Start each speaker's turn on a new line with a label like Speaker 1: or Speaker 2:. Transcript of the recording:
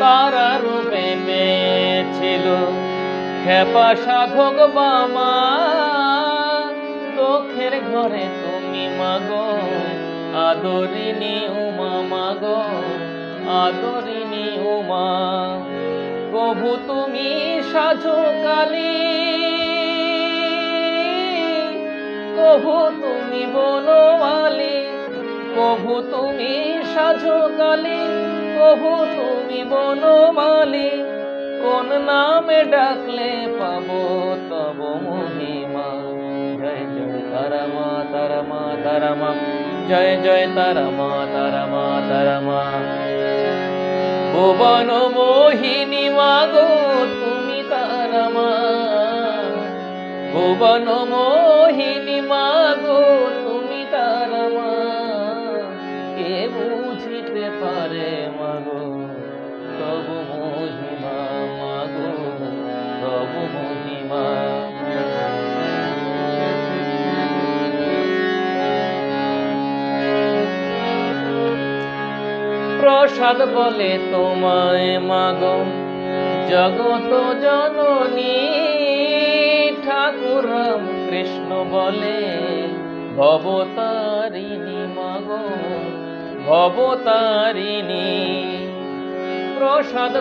Speaker 1: তারা রূপে পেয়েছিল খেপা সাধক বামা। চোখের ঘরে তুমি মাগো আদরিনী উমা, মাগো আদরিনী উমা। কভু তুমি সাধু কালী, কভু তুমি বনমালী, কভু তুমি সাধু কালী, কভু তুমি বনমালী। কোন নামে ডাকলে পাবো তব মহিমা। জয় জয় তারা মা, তারা মা, তারা মা, জয় জয় তারা মা, তারা মা, তারা মা। ভুবন মোহিনী মাগো তুমি তারা মা, ভুবন মোহিনী মাগো তুমি তারা মা। কে বুঝিতে পারে মাগো তব মহিমা, মাগো তব মহিমা। প্রসাদ বলে তোমায় মাগো জগত জননী, ঠাকুর রাম কৃষ্ণ বলে ভবতারিণী, মাগো ভবতারিণী। প্রসাদ